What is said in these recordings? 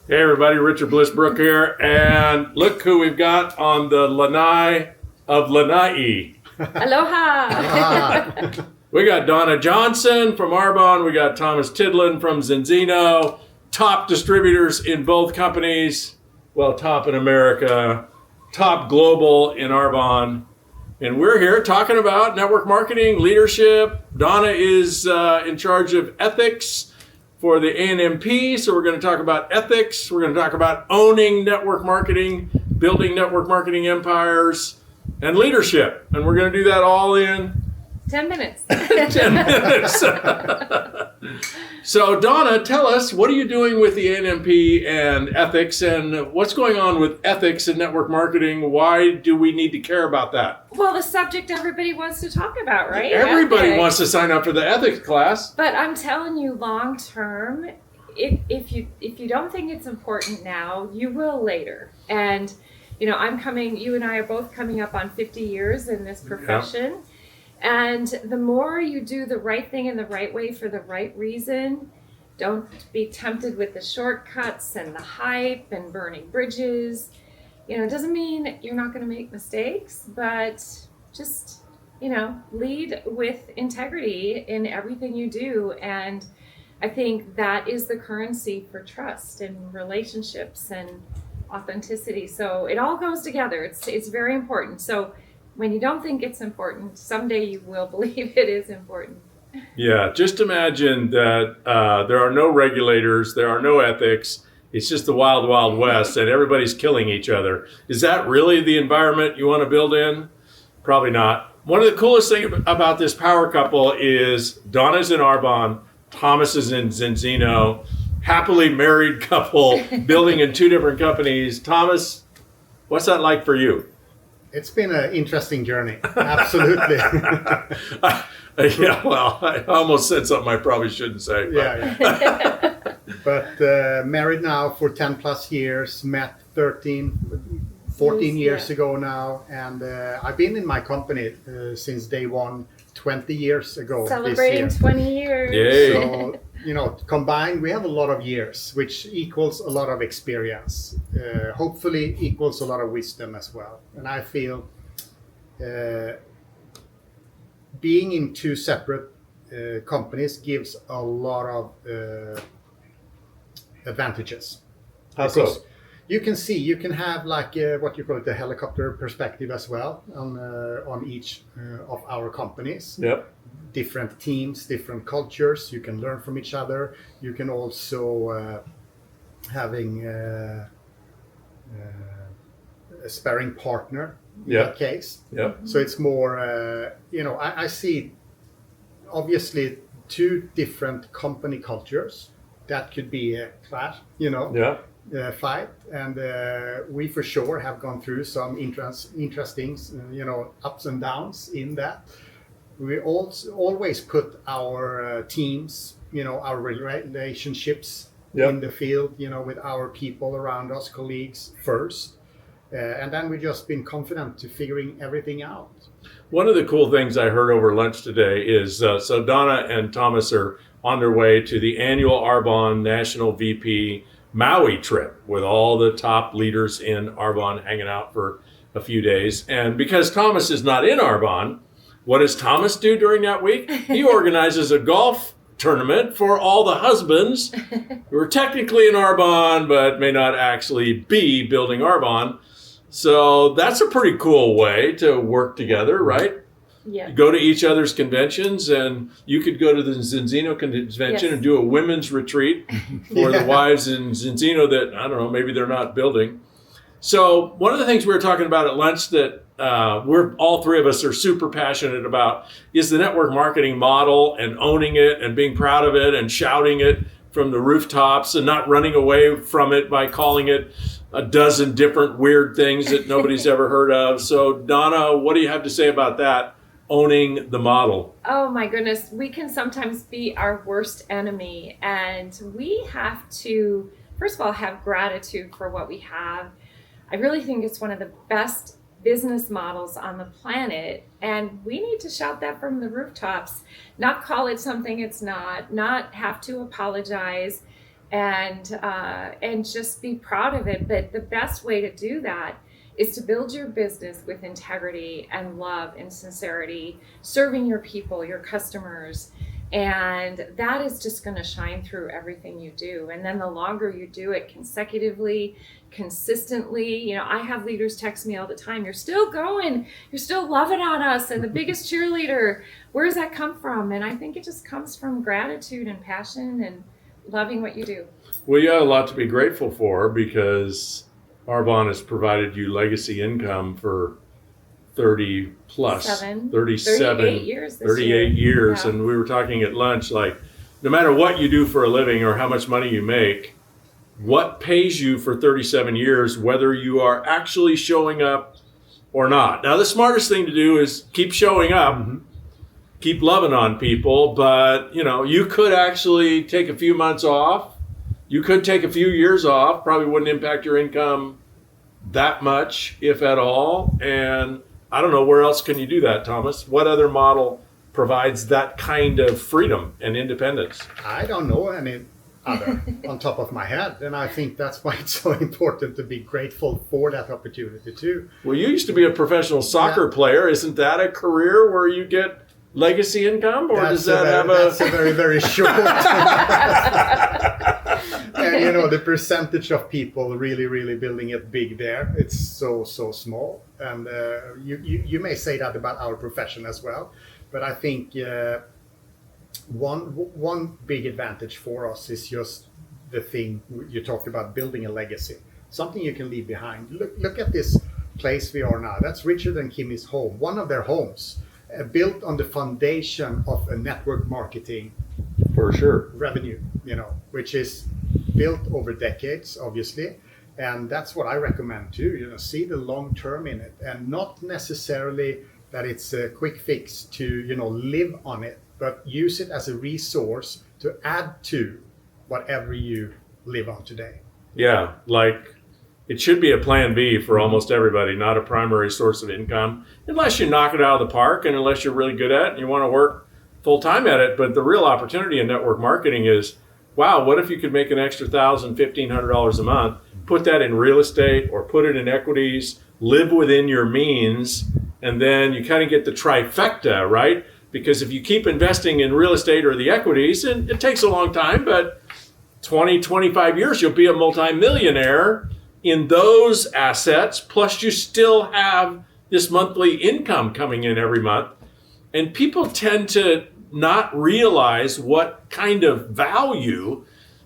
Hey everybody, Richard Bliss Brooke here, and look who we've got on the lanai of Lanai. Aloha! We got Donna Johnson from Arbonne, we got Thomas Tidlund from Zenzino, top distributors in both companies, well, top in America, top global in Arbonne. And we're here talking about network marketing, leadership. Donna is in charge of ethics for the ANMP, so we're going to talk about ethics. We're going to talk about owning network marketing, building network marketing empires, and leadership. And we're going to do that all in 10 minutes. 10 minutes. So Donna, tell us, what are you doing with the ANMP and ethics, and what's going on with ethics and network marketing? Why do we need to care about that? Well, the subject everybody wants to talk about, right? Everybody Ethics. wants to sign up for the ethics class. But I'm telling you, long term, if you don't think it's important now, you will later. And you and I are both coming up on 50 years in this profession. Yeah. And the more you do the right thing in the right way for the right reason, don't be tempted with the shortcuts and the hype and burning bridges. It doesn't mean you're not going to make mistakes, but just, lead with integrity in everything you do. And I think that is the currency for trust and relationships and authenticity. So it all goes together. It's very important. So when you don't think it's important, someday you will believe it is important. Yeah, just imagine that there are no regulators, there are no ethics. It's just the wild, wild west, and everybody's killing each other. Is that really the environment you want to build in? Probably not. One of the coolest things about this power couple is Donna's in Arbonne, Thomas is in Zenzino, happily married couple, building in two different companies. Thomas, what's that like for you? It's been an interesting journey, absolutely. Yeah, well, I almost said something I probably shouldn't say. But. Yeah. But married now for 10 plus years, met 14 years ago now. And I've been in my company since day one, 20 years ago. Celebrating this year. 20 years. Yay. So, combined, we have a lot of years, which equals a lot of experience. Hopefully equals a lot of wisdom as well. And I feel being in two separate companies gives a lot of advantages. How so? You can have like what you call it, the helicopter perspective as well on each of our companies. Yep. Different teams, different cultures. You can learn from each other. You can also having a sparring partner in that case. Yep. So it's more, I see obviously two different company cultures. That could be a clash, fight. And we for sure have gone through some interesting, ups and downs in that. We always put our teams, our relationships in the field, with our people around us, colleagues first. And then we've just been confident to figuring everything out. One of the cool things I heard over lunch today is, so Donna and Thomas are on their way to the annual Arbonne National VP Maui trip with all the top leaders in Arbonne hanging out for a few days. And because Thomas is not in Arbonne, what does Thomas do during that week? He organizes a golf tournament for all the husbands who are technically in Arbonne, but may not actually be building Arbonne. So that's a pretty cool way to work together, right? Yeah. Go to each other's conventions, and you could go to the Zenzino convention and do a women's retreat for the wives in Zenzino that, I don't know, maybe they're not building. So one of the things we were talking about at lunch that we're all three of us are super passionate about is the network marketing model and owning it and being proud of it and shouting it from the rooftops and not running away from it by calling it a dozen different weird things that nobody's ever heard of. So Donna, what do you have to say about that? Owning the model. Oh my goodness, we can sometimes be our worst enemy, and we have to, first of all, have gratitude for what we have. I really think it's one of the best business models on the planet, and we need to shout that from the rooftops, not call it something it's not have to apologize, and just be proud of it. But the best way to do that is to build your business with integrity and love and sincerity, serving your people, your customers. And that is just going to shine through everything you do. And then the longer you do it consecutively, consistently, you know, I have leaders text me all the time, you're still going, you're still loving on us, and the biggest cheerleader. Where does that come from? And I think it just comes from gratitude and passion and loving what you do. Well, you have a lot to be grateful for, because Arbonne has provided you legacy income for 38 years this 38 years. Yeah. And we were talking at lunch, like, no matter what you do for a living or how much money you make, what pays you for 37 years, whether you are actually showing up or not. Now, the smartest thing to do is keep showing up, keep loving on people, but you know, you could actually take a few months off. You could take a few years off, probably wouldn't impact your income that much, if at all. And I don't know, where else can you do that, Thomas? What other model provides that kind of freedom and independence? I don't know any other on top of my head. And I think that's why it's so important to be grateful for that opportunity too. Well, you used to be a professional soccer player. Isn't that a career where you get legacy income? Or does that have That's a very, very short. And you know, the percentage of people really, really building it big there, it's so small. And you may say that about our profession as well. But I think one big advantage for us is just the thing you talked about, building a legacy, something you can leave behind. Look at this place we are now. That's Richard and Kimmy's home, one of their homes, built on the foundation of a network marketing, for sure, revenue, you know, which is built over decades, obviously. And that's what I recommend too, you know, see the long term in it, and not necessarily that it's a quick fix to, you know, live on it, but use it as a resource to add to whatever you live on today. Yeah, like it should be a plan B for almost everybody, not a primary source of income, unless you knock it out of the park and unless you're really good at it and you want to work full time at it. But the real opportunity in network marketing is, wow, what if you could make an extra $1,000, $1,500 a month, put that in real estate or put it in equities, live within your means, and then you kind of get the trifecta, right? Because if you keep investing in real estate or the equities, and it takes a long time, but 20, 25 years, you'll be a multimillionaire in those assets, plus you still have this monthly income coming in every month. And people tend to not realize what kind of value,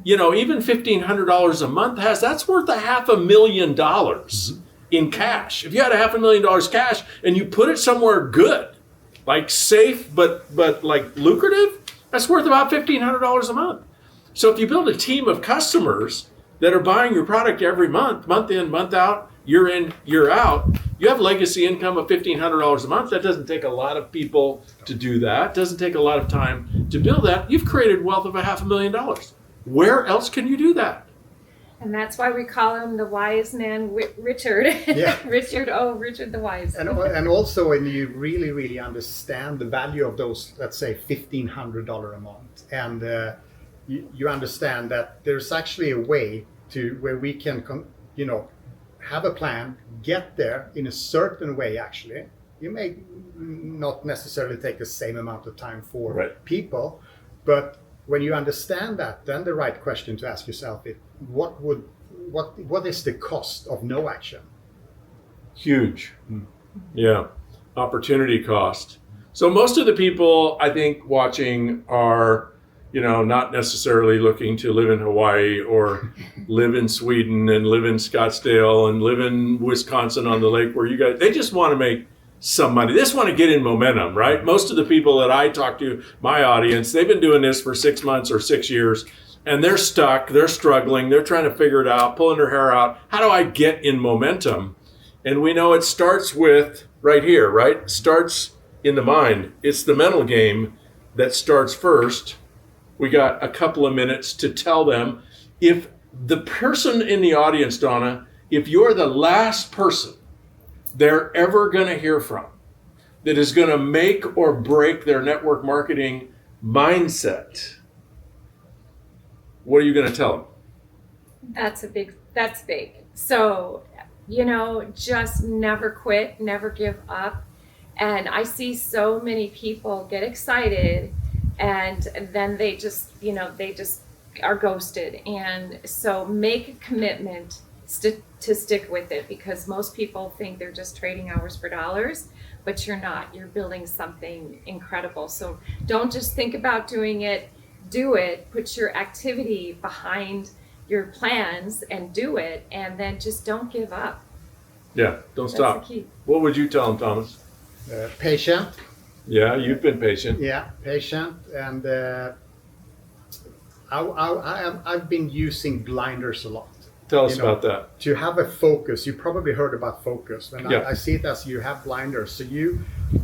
you know, even $1,500 a month has. That's worth $500,000 in cash. If you had $500,000 cash and you put it somewhere good, like safe but like lucrative, that's worth about $1,500 a month. So if you build a team of customers that are buying your product every month, month in, month out, year in, year out, you have legacy income of $1,500 a month. That doesn't take a lot of people to do that. Doesn't take a lot of time to build that. You've created wealth of $500,000. Where else can you do that? And that's why we call him the wise man, Richard. Yeah. Richard the wise. And also when you really, really understand the value of those, let's say $1,500 a month, and you understand that there's actually a way to where we can, you know, have a plan, get there in a certain way. Actually, you may not necessarily take the same amount of time for people, but when you understand that, then the right question to ask yourself is, what is the cost of no action? Huge. Yeah. Opportunity cost. So most of the people I think watching are, you know, not necessarily looking to live in Hawaii or live in Sweden and live in Scottsdale and live in Wisconsin on the lake where you guys, they just want to make some money. They just want to get in momentum, right? Most of the people that I talk to, my audience, they've been doing this for 6 months or 6 years, and they're stuck, they're struggling, they're trying to figure it out, pulling their hair out. How do I get in momentum? And we know it starts with right here, right? It starts in the mind. It's the mental game that starts first. We got a couple of minutes to tell them, if the person in the audience, Donna, if you're the last person they're ever going to hear from that is going to make or break their network marketing mindset, what are you going to tell them? That's big. So, you know, just never quit, never give up. And I see so many people get excited and then they just are ghosted. And so make a commitment to stick with it, because most people think they're just trading hours for dollars, but you're not. You're building something incredible. So don't just think about doing it, do it, put your activity behind your plans and do it, and then just don't give up. Yeah, don't stop. That's the key. What would you tell them, Thomas? Patient. Yeah, you've been patient. Yeah, patient. And I've been using blinders a lot. Tell us about that. To have a focus, you probably heard about focus, and Yeah. I see it as you have blinders. So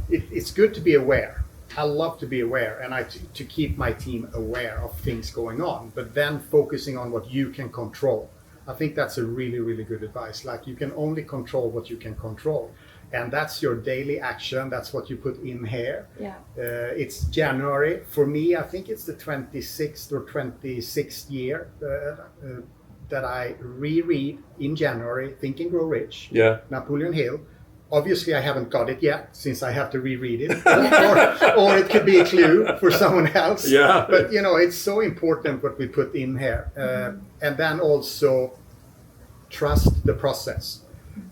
it's good to be aware. I love to be aware, and to keep my team aware of things going on, but then focusing on what you can control. I think that's a really, really good advice. Like, you can only control what you can control. And that's your daily action. That's what you put in here. Yeah. It's January. For me, I think it's the 26th or 26th year that I reread in January Think and Grow Rich, Yeah. Napoleon Hill. Obviously, I haven't got it yet, since I have to reread it. or it could be a clue for someone else. Yeah. But, you know, it's so important what we put in here. And then also trust the process.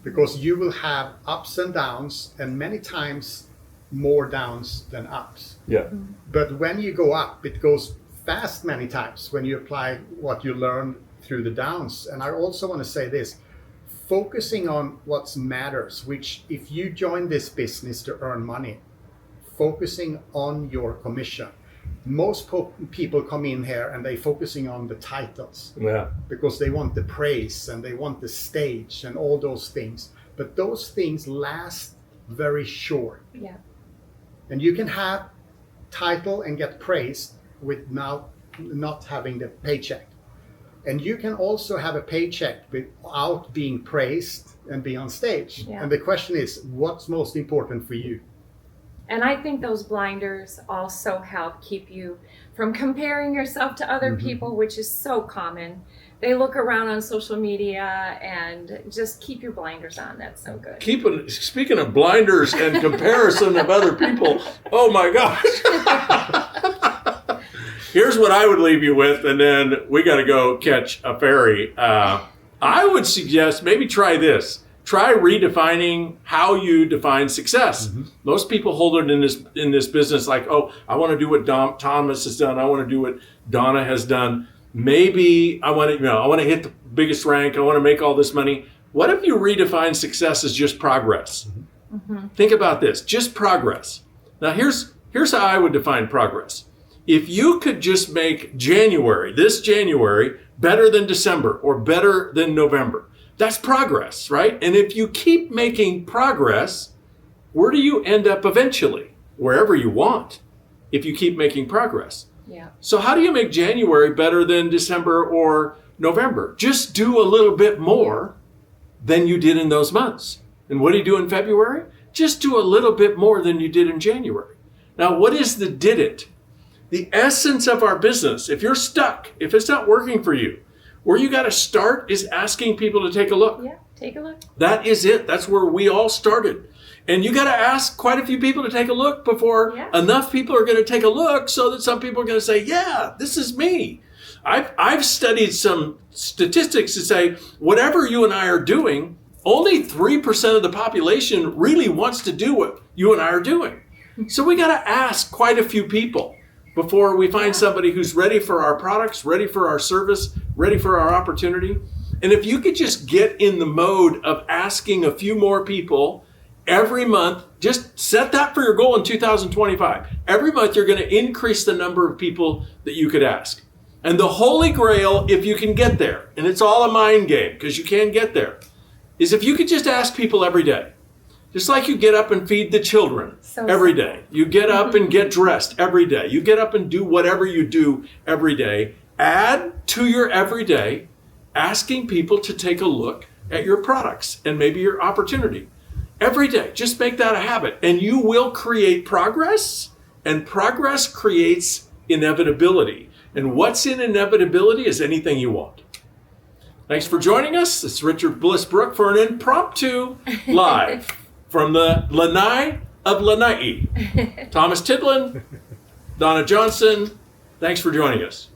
Because you will have ups and downs, and many times more downs than ups. Yeah. But when you go up, it goes fast many times when you apply what you learned through the downs. And I also want to say this, focusing on what matters, which if you join this business to earn money, focusing on your commission. Most people come in here and they're focusing on the titles. Yeah. Because they want the praise and they want the stage and all those things. But those things last very short. Yeah. And you can have title and get praised with now not having the paycheck. And you can also have a paycheck without being praised and be on stage. Yeah. And the question is, what's most important for you? And I think those blinders also help keep you from comparing yourself to other people, which is so common. They look around on social media, and just keep your blinders on. That's so good. Speaking of blinders and comparison of other people, oh my gosh. Here's what I would leave you with, and then we got to go catch a ferry. I would suggest maybe try this. Try redefining how you define success. Most people hold it in this business like, oh, I want to do what Thomas has done. I want to do what Donna has done. Maybe I want to hit the biggest rank. I want to make all this money. What if you redefine success as just progress? Think about this, just progress. Now here's how I would define progress. If you could just make this January, better than December or better than November, that's progress, right? And if you keep making progress, where do you end up eventually? Wherever you want, if you keep making progress. Yeah. So how do you make January better than December or November? Just do a little bit more than you did in those months. And what do you do in February? Just do a little bit more than you did in January. Now, what is the did it? The essence of our business, if you're stuck, if it's not working for you, where you got to start is asking people to take a look. Yeah, take a look. That is it. That's where we all started. And you got to ask quite a few people to take a look before enough people are going to take a look so that some people are going to say, yeah, this is me. I've studied some statistics to say whatever you and I are doing, only 3% of the population really wants to do what you and I are doing. So we got to ask quite a few people before we find somebody who's ready for our products, ready for our service, ready for our opportunity. And if you could just get in the mode of asking a few more people every month, just set that for your goal in 2025. Every month you're going to increase the number of people that you could ask. And the holy grail, if you can get there, and it's all a mind game because you can get there, is if you could just ask people every day. Just like you get up and feed the children every day. You get up and get dressed every day. You get up and do whatever you do every day. Add to your everyday asking people to take a look at your products and maybe your opportunity. Every day, just make that a habit. And you will create progress, and progress creates inevitability. And what's in inevitability is anything you want. Thanks for joining us. It's Richard Bliss Brooke for an impromptu live from the Lanai of Lanai. Thomas Tidlund, Donna Johnson, thanks for joining us.